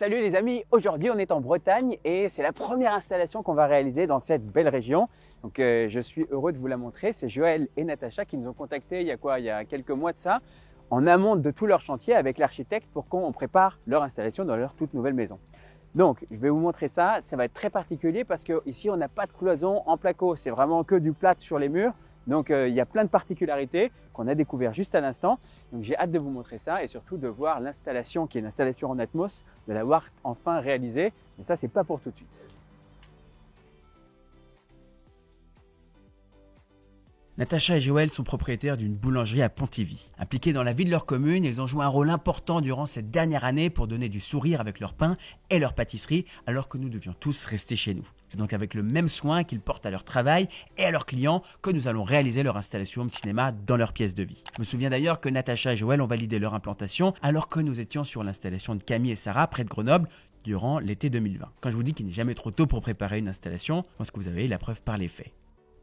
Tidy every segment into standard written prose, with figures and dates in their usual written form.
Salut les amis, aujourd'hui on est en Bretagne et c'est la première installation qu'on va réaliser dans cette belle région. Donc je suis heureux de vous la montrer. C'est Joël et Natacha qui nous ont contactés il y a quelques mois de ça, en amont de tout leur chantier avec l'architecte pour qu'on prépare leur installation dans leur toute nouvelle maison. Donc je vais vous montrer ça, ça va être très particulier parce qu'ici on n'a pas de cloison en placo, c'est vraiment que du plâtre sur les murs. Donc il y a plein de particularités qu'on a découvert juste à l'instant. Donc j'ai hâte de vous montrer ça et surtout de voir l'installation qui est une installation en Atmos, de l'avoir enfin réalisée. Mais ça, c'est pas pour tout de suite. Natacha et Joël sont propriétaires d'une boulangerie à Pontivy. Impliqués dans la vie de leur commune, ils ont joué un rôle important durant cette dernière année pour donner du sourire avec leur pain et leur pâtisserie, alors que nous devions tous rester chez nous. C'est donc avec le même soin qu'ils portent à leur travail et à leurs clients que nous allons réaliser leur installation home cinéma dans leur pièce de vie. Je me souviens d'ailleurs que Natacha et Joël ont validé leur implantation alors que nous étions sur l'installation de Camille et Sarah près de Grenoble durant l'été 2020. Quand je vous dis qu'il n'est jamais trop tôt pour préparer une installation, je pense que vous avez la preuve par les faits.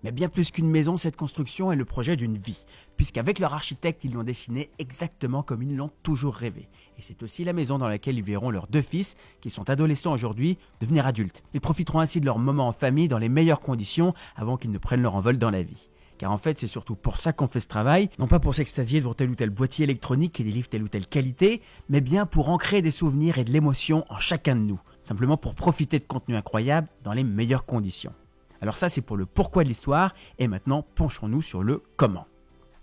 Mais bien plus qu'une maison, cette construction est le projet d'une vie, puisqu'avec leur architecte, ils l'ont dessinée exactement comme ils l'ont toujours rêvé. Et c'est aussi la maison dans laquelle ils verront leurs deux fils, qui sont adolescents aujourd'hui, devenir adultes. Ils profiteront ainsi de leur moment en famille dans les meilleures conditions avant qu'ils ne prennent leur envol dans la vie. Car en fait, c'est surtout pour ça qu'on fait ce travail, non pas pour s'extasier devant tel ou tel boîtier électronique qui délivre telle ou telle qualité, mais bien pour ancrer des souvenirs et de l'émotion en chacun de nous, simplement pour profiter de contenus incroyables dans les meilleures conditions. Alors ça, c'est pour le pourquoi de l'histoire, et maintenant, penchons-nous sur le comment.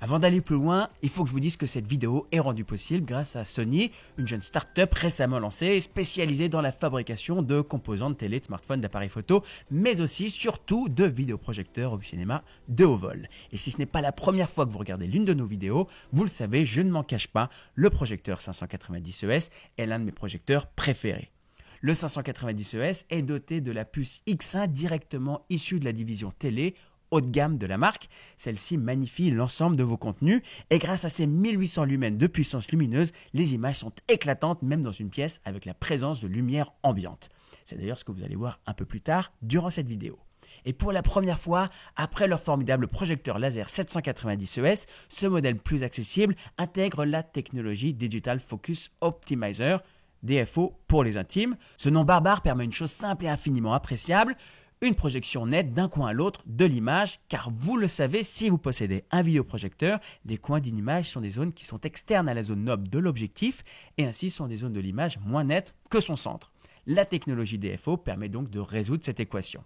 Avant d'aller plus loin, il faut que je vous dise que cette vidéo est rendue possible grâce à Sony, une jeune start-up récemment lancée, spécialisée dans la fabrication de composants de télé, de smartphones, d'appareils photo, mais aussi, surtout, de vidéoprojecteurs au cinéma de haut vol. Et si ce n'est pas la première fois que vous regardez l'une de nos vidéos, vous le savez, je ne m'en cache pas, le projecteur 590 ES est l'un de mes projecteurs préférés. Le 590 ES est doté de la puce X1 directement issue de la division télé haut de gamme de la marque. Celle-ci magnifie l'ensemble de vos contenus et grâce à ses 1800 lumens de puissance lumineuse, les images sont éclatantes même dans une pièce avec la présence de lumière ambiante. C'est d'ailleurs ce que vous allez voir un peu plus tard durant cette vidéo. Et pour la première fois, après leur formidable projecteur laser 790 ES, ce modèle plus accessible intègre la technologie Digital Focus Optimizer, DFO pour les intimes. Ce nom barbare permet une chose simple et infiniment appréciable, une projection nette d'un coin à l'autre de l'image, car vous le savez, si vous possédez un vidéoprojecteur, les coins d'une image sont des zones qui sont externes à la zone noble de l'objectif et ainsi sont des zones de l'image moins nettes que son centre. La technologie DFO permet donc de résoudre cette équation.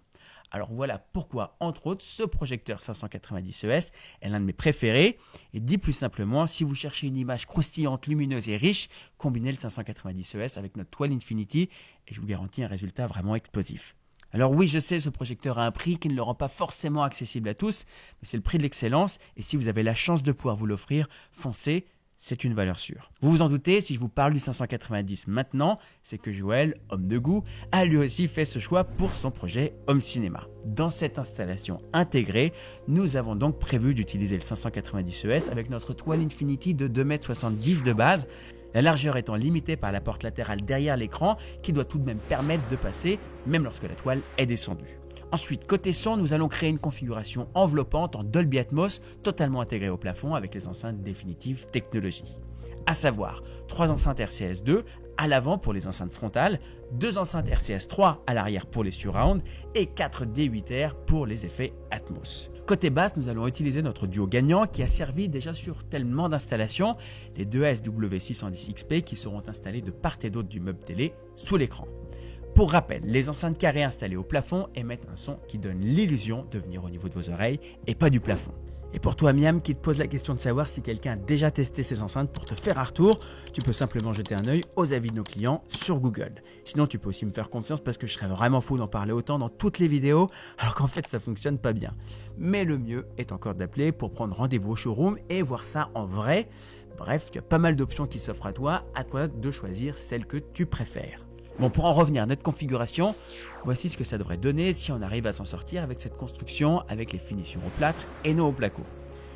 Alors voilà pourquoi, entre autres, ce projecteur 590 ES est l'un de mes préférés. Et dit plus simplement, si vous cherchez une image croustillante, lumineuse et riche, combinez le 590 ES avec notre toile Infinity et je vous garantis un résultat vraiment explosif. Alors oui, je sais, ce projecteur a un prix qui ne le rend pas forcément accessible à tous, mais c'est le prix de l'excellence et si vous avez la chance de pouvoir vous l'offrir, foncez. C'est une valeur sûre. Vous vous en doutez, si je vous parle du 590 maintenant, c'est que Joël, homme de goût, a lui aussi fait ce choix pour son projet Home Cinéma. Dans cette installation intégrée, nous avons donc prévu d'utiliser le 590 ES avec notre toile Infinity de 2,70 m de base, la largeur étant limitée par la porte latérale derrière l'écran qui doit tout de même permettre de passer même lorsque la toile est descendue. Ensuite, côté son, nous allons créer une configuration enveloppante en Dolby Atmos totalement intégrée au plafond avec les enceintes définitives technologie. À savoir, 3 enceintes RCS 2 à l'avant pour les enceintes frontales, 2 enceintes RCS 3 à l'arrière pour les surround et 4 D8R pour les effets Atmos. Côté basse, nous allons utiliser notre duo gagnant qui a servi déjà sur tellement d'installations, les deux SW610XP qui seront installés de part et d'autre du meuble télé sous l'écran. Pour rappel, les enceintes carrées installées au plafond émettent un son qui donne l'illusion de venir au niveau de vos oreilles et pas du plafond. Et pour toi Miam qui te pose la question de savoir si quelqu'un a déjà testé ces enceintes pour te faire un retour, tu peux simplement jeter un œil aux avis de nos clients sur Google. Sinon tu peux aussi me faire confiance parce que je serais vraiment fou d'en parler autant dans toutes les vidéos alors qu'en fait ça fonctionne pas bien. Mais le mieux est encore d'appeler pour prendre rendez-vous au showroom et voir ça en vrai. Bref, tu as pas mal d'options qui s'offrent à toi de choisir celle que tu préfères. Bon, pour en revenir à notre configuration, voici ce que ça devrait donner si on arrive à s'en sortir avec cette construction, avec les finitions au plâtre et non au placo.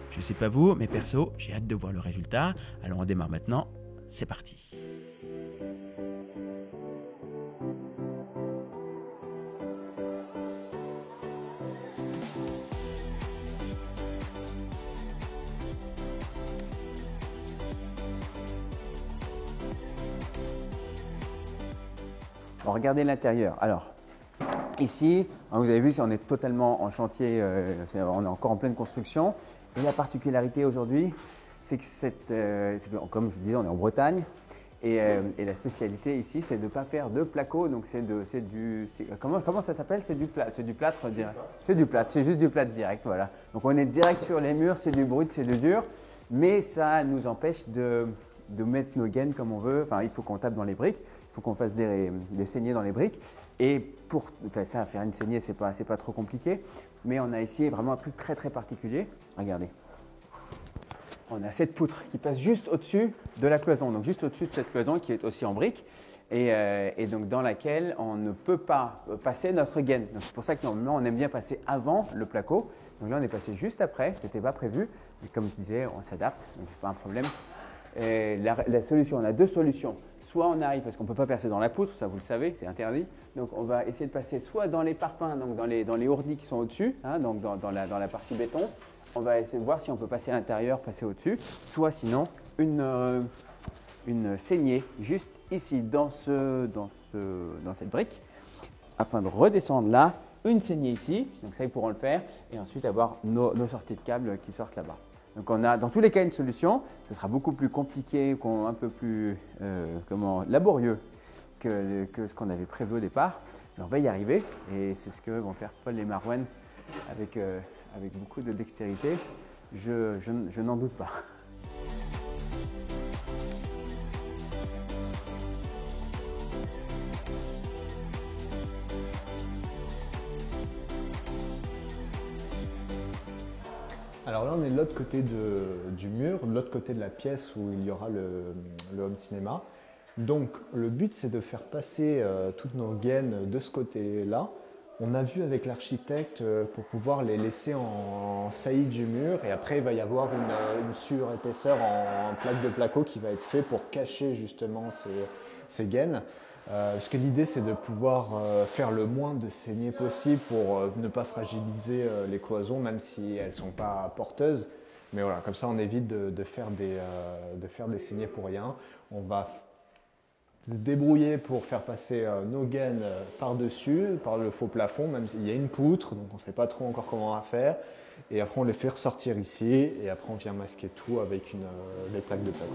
Je sais pas vous, mais perso, j'ai hâte de voir le résultat. Alors on démarre maintenant, c'est parti. On va regarder l'intérieur. Alors, ici, vous avez vu, on est totalement en chantier, on est encore en pleine construction. Et la particularité aujourd'hui, c'est que comme je disais, on est en Bretagne. Et la spécialité ici, c'est de ne pas faire de placo. Donc, comment ça s'appelle? C'est du plâtre direct. C'est du plâtre, c'est juste du plâtre direct. Voilà. Donc, on est direct sur les murs, c'est du brut, c'est du dur. Mais ça nous empêche de mettre nos gaines comme on veut. Enfin, il faut qu'on tape dans les briques, il faut qu'on fasse des saignées dans les briques. Et pour ça, faire une saignée, c'est pas trop compliqué. Mais on a ici vraiment un truc très très particulier. Regardez. On a cette poutre qui passe juste au-dessus de la cloison, donc juste au-dessus de cette cloison qui est aussi en brique et donc dans laquelle on ne peut pas passer notre gaine. C'est pour ça que normalement on aime bien passer avant le placo. Donc là on est passé juste après, ce n'était pas prévu. Et comme je disais, on s'adapte, donc c'est pas un problème. Et la solution, on a deux solutions. Soit on arrive, parce qu'on ne peut pas percer dans la poutre, ça vous le savez, c'est interdit. Donc on va essayer de passer soit dans les parpaings, donc dans les ourdis qui sont au-dessus, hein, donc dans la partie béton. On va essayer de voir si on peut passer à l'intérieur, passer au-dessus, soit sinon une saignée juste ici dans cette brique, afin de redescendre là, une saignée ici, donc ça ils pourront le faire, et ensuite avoir nos sorties de câbles qui sortent là-bas. Donc on a dans tous les cas une solution, ce sera beaucoup plus compliqué, un peu plus laborieux que ce qu'on avait prévu au départ, mais on va y arriver, et c'est ce que vont faire Paul et Marouane avec beaucoup de dextérité, je n'en doute pas. Alors là, on est de l'autre côté du mur, de l'autre côté de la pièce où il y aura le home cinéma. Donc le but, c'est de faire passer toutes nos gaines de ce côté-là. On a vu avec l'architecte pour pouvoir les laisser en saillie du mur et après il va y avoir une surépaisseur en plaque de placo qui va être fait pour cacher justement ces gaines. Parce que l'idée c'est de pouvoir faire le moins de saignées possible pour ne pas fragiliser les cloisons même si elles ne sont pas porteuses. Mais voilà, comme ça on évite de faire des saignées pour rien. On va se débrouiller pour faire passer nos gaines par-dessus, par le faux plafond, même s'il y a une poutre, donc on ne sait pas trop encore comment on va faire. Et après on les fait ressortir ici, et après on vient masquer tout avec des plaques de placo.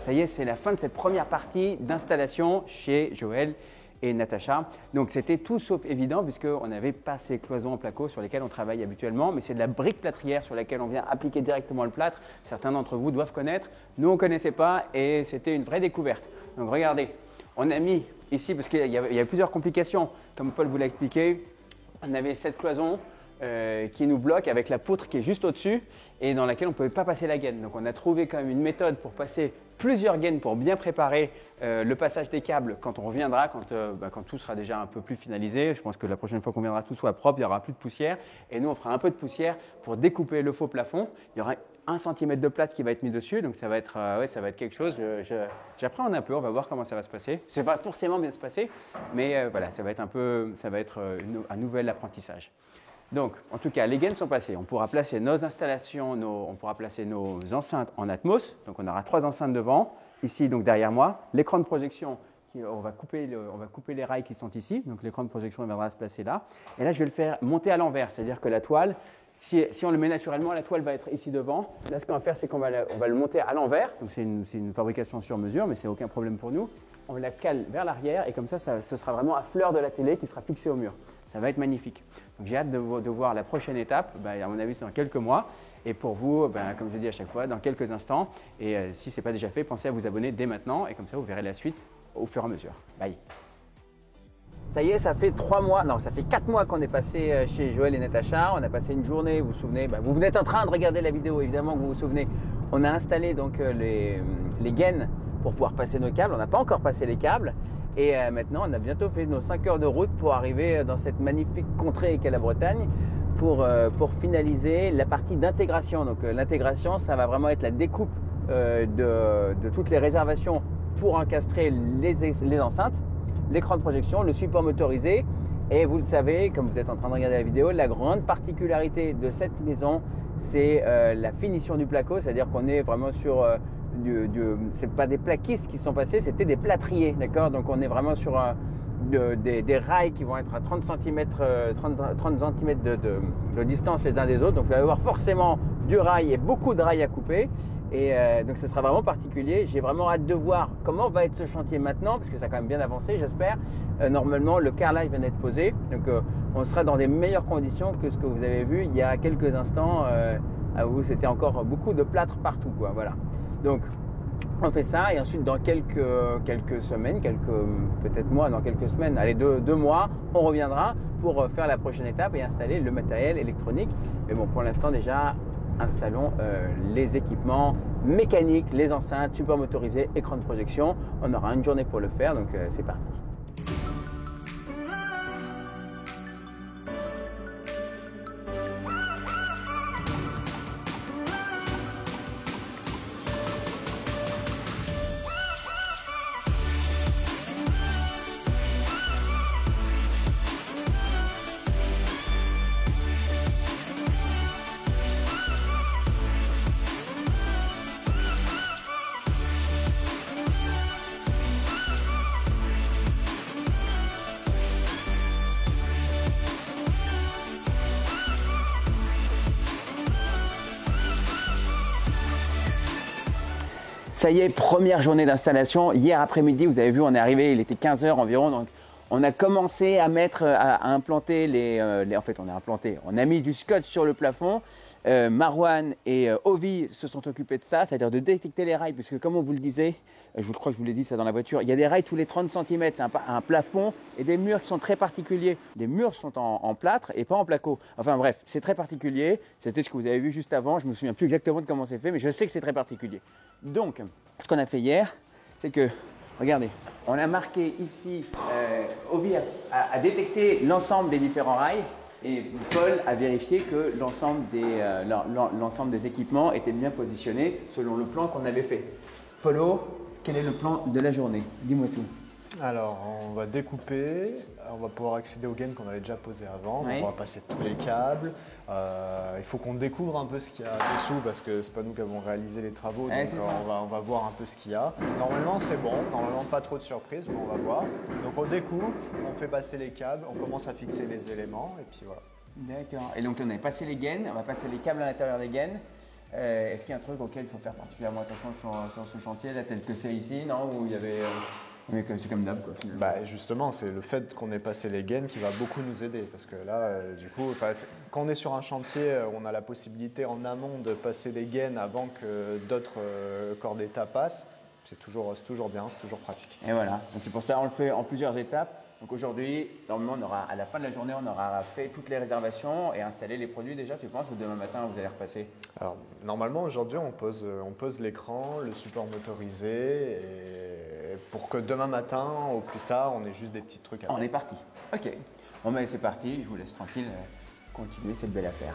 Ça y est, c'est la fin de cette première partie d'installation chez Joël et Natacha. Donc c'était tout sauf évident puisqu'on n'avait pas ces cloisons en placo sur lesquelles on travaille habituellement, mais c'est de la brique plâtrière sur laquelle on vient appliquer directement le plâtre. Certains d'entre vous doivent connaître, nous on ne connaissait pas et c'était une vraie découverte. Donc regardez, on a mis ici, parce qu'il y a plusieurs complications, comme Paul vous l'a expliqué, on avait cette cloison qui nous bloque avec la poutre qui est juste au-dessus et dans laquelle on ne pouvait pas passer la gaine. Donc on a trouvé quand même une méthode pour passer plusieurs gaines pour bien préparer le passage des câbles quand on reviendra, quand tout sera déjà un peu plus finalisé. Je pense que la prochaine fois qu'on viendra, tout soit propre, il n'y aura plus de poussière. Et nous, on fera un peu de poussière pour découper le faux plafond. Il y aura 1 cm de plâtre qui va être mis dessus, donc ça va être quelque chose. J'appréhende un peu, on va voir comment ça va se passer. Ça va forcément bien se passer, mais voilà, ça va être un nouvel apprentissage. Donc, en tout cas, les gaines sont passées. On pourra placer nos installations, on pourra placer nos enceintes en Atmos. Donc, on aura 3 enceintes devant, ici, donc derrière moi. L'écran de projection, on va couper les rails qui sont ici. Donc, l'écran de projection viendra se placer là. Et là, je vais le faire monter à l'envers, c'est-à-dire que la toile Si on le met naturellement, la toile va être ici devant. Là, ce qu'on va faire, c'est qu'on va le monter à l'envers. Donc, c'est une fabrication sur mesure, mais c'est aucun problème pour nous. On la cale vers l'arrière et comme ça, ce sera vraiment à fleur de la télé qui sera fixée au mur. Ça va être magnifique. Donc, j'ai hâte de voir la prochaine étape. À mon avis, c'est dans quelques mois. Et pour vous, comme je dis à chaque fois, dans quelques instants. Et si ce n'est pas déjà fait, pensez à vous abonner dès maintenant. Et comme ça, vous verrez la suite au fur et à mesure. Bye. Ça y est, ça fait 3 mois, non, ça fait 4 mois qu'on est passé chez Joël et Natacha. On a passé une journée, vous vous souvenez, vous êtes en train de regarder la vidéo, évidemment que vous vous souvenez. On a installé donc les gaines pour pouvoir passer nos câbles. On n'a pas encore passé les câbles. Et maintenant, on a bientôt fait nos 5 heures de route pour arriver dans cette magnifique contrée qu'est la Bretagne pour finaliser la partie d'intégration. Donc l'intégration, ça va vraiment être la découpe de toutes les réservations pour encastrer les enceintes, l'écran de projection, le support motorisé. Et vous le savez, comme vous êtes en train de regarder la vidéo, la grande particularité de cette maison, c'est la finition du placo. C'est-à-dire qu'on est vraiment sur c'est pas des plaquistes qui sont passés, c'était des plâtriers, d'accord. Donc on est vraiment sur des rails qui vont être à 30 cm de distance les uns des autres. Donc il va y avoir forcément du rail et beaucoup de rails à couper. Et donc ce sera vraiment particulier. J'ai vraiment hâte de voir comment va être ce chantier maintenant, parce que ça a quand même bien avancé, j'espère. Normalement, le carrelage vient d'être posé, donc on sera dans des meilleures conditions que ce que vous avez vu il y a quelques instants. Où c'était encore beaucoup de plâtre partout, quoi. Voilà. Donc on fait ça et ensuite dans quelques semaines, peut-être mois, dans quelques semaines, allez 2 mois, on reviendra pour faire la prochaine étape et installer le matériel électronique. Mais bon, pour l'instant déjà, installons les équipements mécaniques, les enceintes, support motorisé, écran de projection. On aura une journée pour le faire, donc c'est parti. Ça y est, première journée d'installation. Hier après-midi, vous avez vu, on est arrivé, il était 15 h environ. Donc on a commencé à implanter on a mis du scotch sur le plafond. Marwan et Ovi se sont occupés de ça, c'est-à-dire de détecter les rails, puisque comme on vous le disait, je crois que je vous l'ai dit ça dans la voiture, il y a des rails tous les 30 cm, c'est un plafond et des murs qui sont très particuliers. Les murs sont en plâtre et pas en placo. Enfin bref, c'est très particulier. C'était ce que vous avez vu juste avant. Je ne me souviens plus exactement de comment c'est fait, mais je sais que c'est très particulier. Donc, ce qu'on a fait hier, c'est que, regardez, on a marqué ici, Ovi a détecté l'ensemble des différents rails. Et Paul a vérifié que l'ensemble des équipements étaient bien positionnés selon le plan qu'on avait fait. Polo, quel est le plan de la journée? Dis-moi tout. Alors, on va découper, on va pouvoir accéder aux gaines qu'on avait déjà posées avant, oui. On va passer tous les câbles. Il faut qu'on découvre un peu ce qu'il y a dessous parce que c'est pas nous qui avons réalisé les travaux, donc on va voir un peu ce qu'il y a. Normalement c'est bon, normalement pas trop de surprises, mais on va voir. Donc on découpe, on fait passer les câbles, on commence à fixer les éléments et puis voilà. D'accord. Et donc on a passé les gaines, on va passer les câbles à l'intérieur des gaines. Est-ce qu'il y a un truc auquel il faut faire particulièrement attention sur ce chantier là, tel que c'est ici, non? Où il y avait mais c'est comme d'hab, quoi, finalement. Justement, c'est le fait qu'on ait passé les gaines qui va beaucoup nous aider. Parce que là, du coup, quand on est sur un chantier, on a la possibilité en amont de passer les gaines avant que d'autres corps d'état passent. C'est toujours bien, c'est toujours pratique. Et voilà, donc c'est pour ça qu'on le fait en plusieurs étapes. Donc aujourd'hui, normalement, à la fin de la journée, on aura fait toutes les réservations et installé les produits déjà, tu penses, ou demain matin, vous allez repasser? Alors, normalement, aujourd'hui, on pose l'écran, le support motorisé, et pour que demain matin, au plus tard, on ait juste des petits trucs à faire. On est parti. Ok. Bon, ben c'est parti, je vous laisse tranquille continuer cette belle affaire.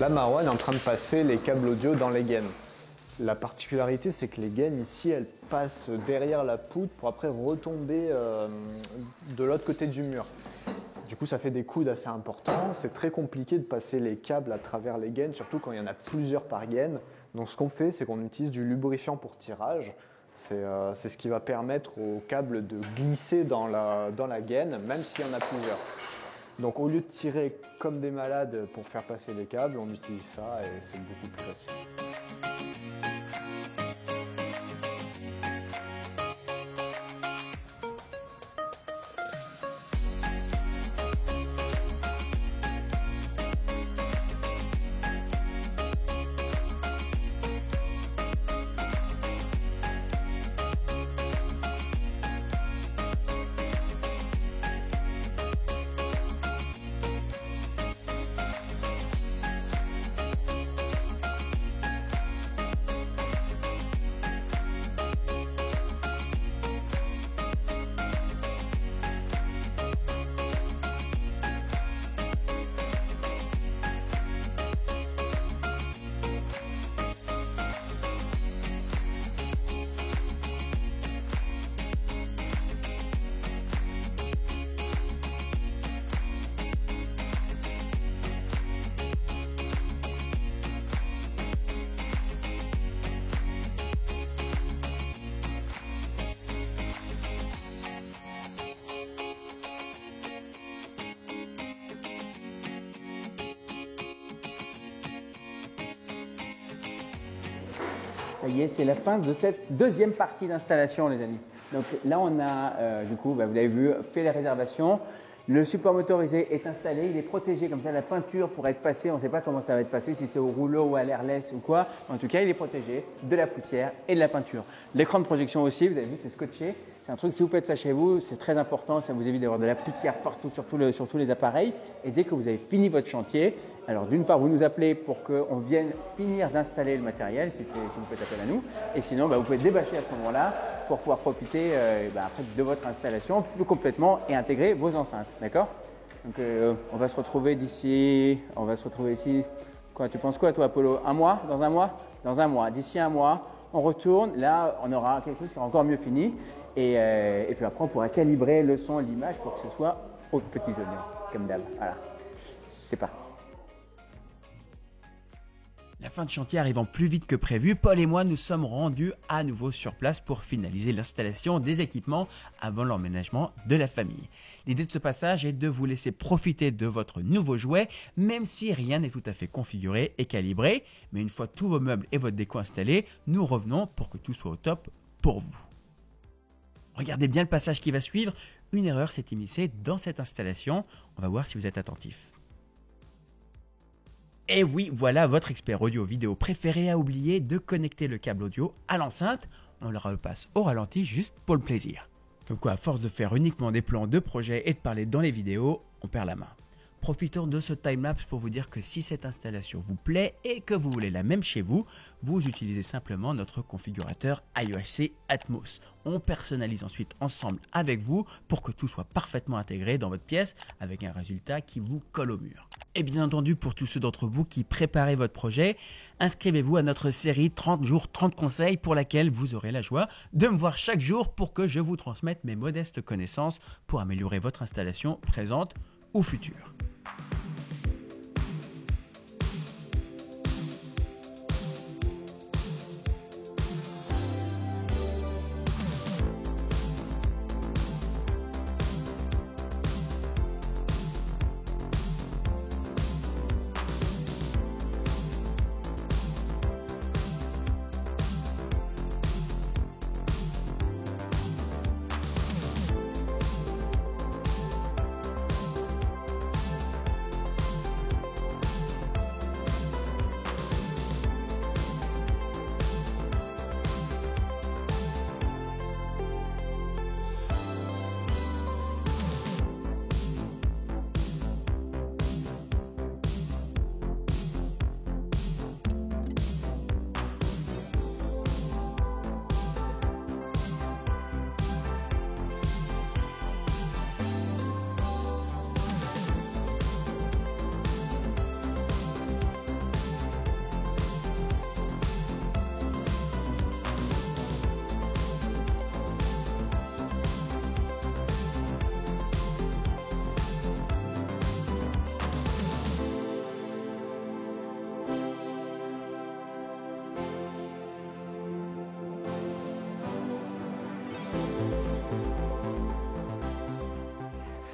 Là, Marwan est en train de passer les câbles audio dans les gaines. La particularité, c'est que les gaines ici, elles passent derrière la poutre pour après retomber de l'autre côté du mur. Du coup, ça fait des coudes assez importants. C'est très compliqué de passer les câbles à travers les gaines, surtout quand il y en a plusieurs par gaine. Donc, ce qu'on fait, c'est qu'on utilise du lubrifiant pour tirage. C'est ce qui va permettre aux câbles de glisser dans la gaine, même s'il y en a plusieurs. Donc, au lieu de tirer comme des malades pour faire passer les câbles, on utilise ça et c'est beaucoup plus facile. Ça y est, c'est la fin de cette deuxième partie d'installation, les amis. Donc là, on a, du coup, vous l'avez vu, fait les réservations. Le support motorisé est installé, il est protégé comme ça. La peinture pourrait être passée, on ne sait pas comment ça va être passé, si c'est au rouleau ou à l'airless ou quoi. En tout cas, il est protégé de la poussière et de la peinture. L'écran de projection aussi, vous avez vu, c'est scotché. C'est un truc, si vous faites ça chez vous, c'est très important, ça vous évite d'avoir de la poussière partout sur tous les appareils. Et dès que vous avez fini votre chantier, alors d'une part, vous nous appelez pour qu'on vienne finir d'installer le matériel, si vous faites appel à nous. Et sinon, vous pouvez débâcher à ce moment-là pour pouvoir profiter après de votre installation plus complètement et intégrer vos enceintes. D'accord? Donc on va se retrouver ici, quoi, tu penses quoi toi Apollo? Un mois? Dans un mois? Dans un mois. D'ici un mois, on retourne, là on aura quelque chose qui sera encore mieux fini. Et puis après, on pourra calibrer le son, l'image pour que ce soit aux petits oignons, comme d'hab. Voilà, c'est parti. La fin de chantier arrivant plus vite que prévu, Paul et moi nous sommes rendus à nouveau sur place pour finaliser l'installation des équipements avant l'emménagement de la famille. L'idée de ce passage est de vous laisser profiter de votre nouveau jouet, même si rien n'est tout à fait configuré et calibré. Mais une fois tous vos meubles et votre déco installés, nous revenons pour que tout soit au top pour vous. Regardez bien le passage qui va suivre. Une erreur s'est immiscée dans cette installation. On va voir si vous êtes attentifs. Et oui, voilà votre expert audio vidéo préféré a oublié de connecter le câble audio à l'enceinte. On le repasse au ralenti juste pour le plaisir. Comme quoi, à force de faire uniquement des plans de projet et de parler dans les vidéos, on perd la main. Profitons de ce timelapse pour vous dire que si cette installation vous plaît et que vous voulez la même chez vous, vous utilisez simplement notre configurateur IOHC Atmos. On personnalise ensuite ensemble avec vous pour que tout soit parfaitement intégré dans votre pièce avec un résultat qui vous colle au mur. Et bien entendu, pour tous ceux d'entre vous qui préparez votre projet, inscrivez-vous à notre série 30 jours, 30 conseils pour laquelle vous aurez la joie de me voir chaque jour pour que je vous transmette mes modestes connaissances pour améliorer votre installation présente ou future.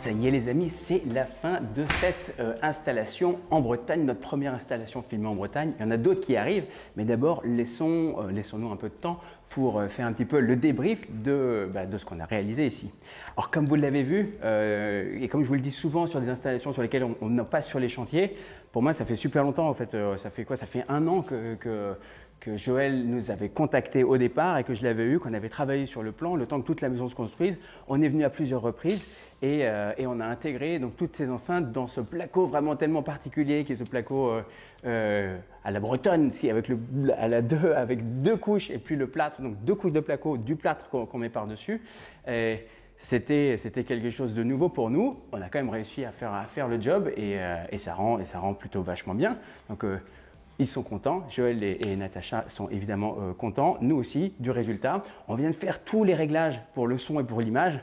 Ça y est les amis, c'est la fin de cette installation en Bretagne, notre première installation filmée en Bretagne. Il y en a d'autres qui arrivent, mais d'abord laissons-nous un peu de temps pour faire un petit peu le débrief de ce qu'on a réalisé ici. Alors comme vous l'avez vu, et comme je vous le dis souvent sur des installations sur lesquelles on n'a pas sur les chantiers, pour moi ça fait super longtemps en fait, ça fait 1 an que Joël nous avait contacté au départ et que je l'avais eu, qu'on avait travaillé sur le plan, le temps que toute la maison se construise. On est venu à plusieurs reprises et on a intégré donc toutes ces enceintes dans ce placo vraiment tellement particulier qui est ce placo à la bretonne, avec 2 couches et puis le plâtre, donc 2 couches de placo, du plâtre qu'on met par-dessus. C'était quelque chose de nouveau pour nous. On a quand même réussi à faire le job et ça rend plutôt vachement bien. Donc, ils sont contents, Joël et Natacha sont évidemment contents, nous aussi, du résultat. On vient de faire tous les réglages pour le son et pour l'image.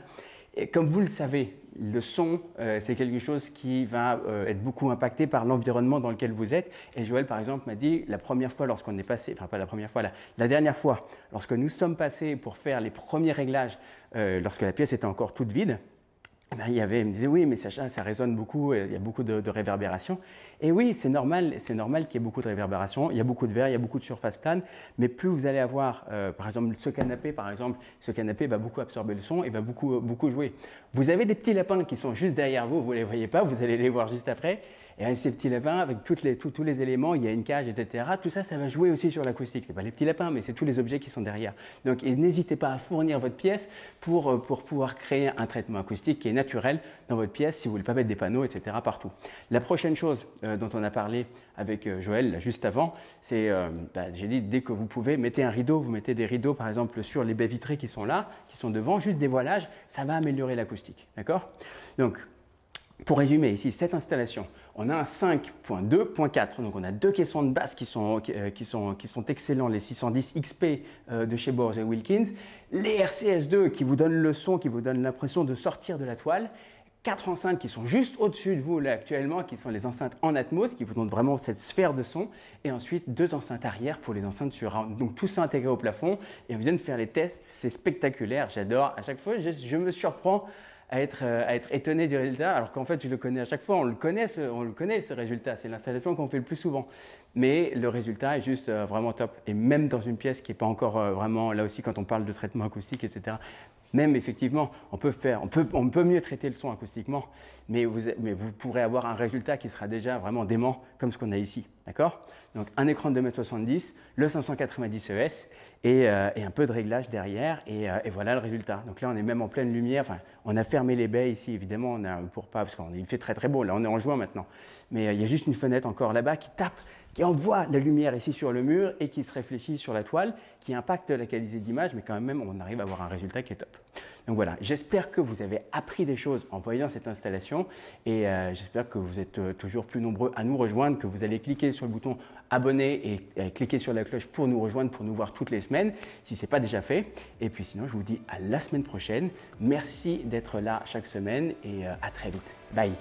Et comme vous le savez, le son, c'est quelque chose qui va être beaucoup impacté par l'environnement dans lequel vous êtes. Et Joël, par exemple, m'a dit la première fois lorsqu'on est passé, enfin pas la première fois, la dernière fois, lorsque nous sommes passés pour faire les premiers réglages, lorsque la pièce était encore toute vide, il me disait oui, mais Sacha, ça résonne beaucoup, il y a beaucoup de réverbération. Et oui, c'est normal qu'il y ait beaucoup de réverbération, il y a beaucoup de verre, il y a beaucoup de surface plane, mais plus vous allez avoir, par exemple, ce canapé va beaucoup absorber le son et va beaucoup jouer. Vous avez des petits lapins qui sont juste derrière vous, vous ne les voyez pas, vous allez les voir juste après. Et ces petits lapins, avec tous les éléments, il y a une cage, etc. Tout ça, ça va jouer aussi sur l'acoustique. Ce n'est pas les petits lapins, mais c'est tous les objets qui sont derrière. Donc, n'hésitez pas à fournir votre pièce pour pouvoir créer un traitement acoustique qui est naturel dans votre pièce, si vous ne voulez pas mettre des panneaux, etc. partout. La prochaine chose dont on a parlé avec Joël, là, juste avant, c'est, j'ai dit, dès que vous pouvez, mettez un rideau. Vous mettez des rideaux, par exemple, sur les baies vitrées qui sont là, qui sont devant, juste des voilages, ça va améliorer l'acoustique. D'accord ? Donc, pour résumer ici, cette installation, on a un 5.2.4, donc on a 2 caissons de basse qui sont excellents, les 610 XP de chez Bose et Wilkins, les RCS2 qui vous donnent le son, qui vous donnent l'impression de sortir de la toile, 4 enceintes qui sont juste au-dessus de vous là actuellement, qui sont les enceintes en Atmos, qui vous donnent vraiment cette sphère de son, et ensuite 2 enceintes arrière pour les enceintes surround. Donc tout ça intégré au plafond, et on vient de faire les tests, c'est spectaculaire, j'adore, à chaque fois je me surprends à être étonné du résultat, alors qu'en fait je le connais à chaque fois, on le connaît ce résultat, c'est l'installation qu'on fait le plus souvent. Mais le résultat est juste vraiment top. Et même dans une pièce qui n'est pas encore vraiment, là aussi quand on parle de traitement acoustique, etc., même effectivement, on peut mieux traiter le son acoustiquement, mais vous pourrez avoir un résultat qui sera déjà vraiment dément comme ce qu'on a ici. D'accord ? Donc un écran de 2,70 m, le 590 ES et un peu de réglage derrière et voilà le résultat. Donc là on est même en pleine lumière, enfin, on a fermé les baies ici évidemment, parce qu'il fait très très beau, là on est en juin maintenant. Mais il y a juste une fenêtre encore là-bas qui envoie la lumière ici sur le mur et qui se réfléchit sur la toile, qui impacte la qualité d'image, mais quand même on arrive à avoir un résultat qui est top. Donc voilà, j'espère que vous avez appris des choses en voyant cette installation et j'espère que vous êtes toujours plus nombreux à nous rejoindre, que vous allez cliquer sur le bouton abonner et cliquer sur la cloche pour nous rejoindre, pour nous voir toutes les semaines, si ce n'est pas déjà fait. Et puis sinon, je vous dis à la semaine prochaine. Merci d'être là chaque semaine et à très vite. Bye.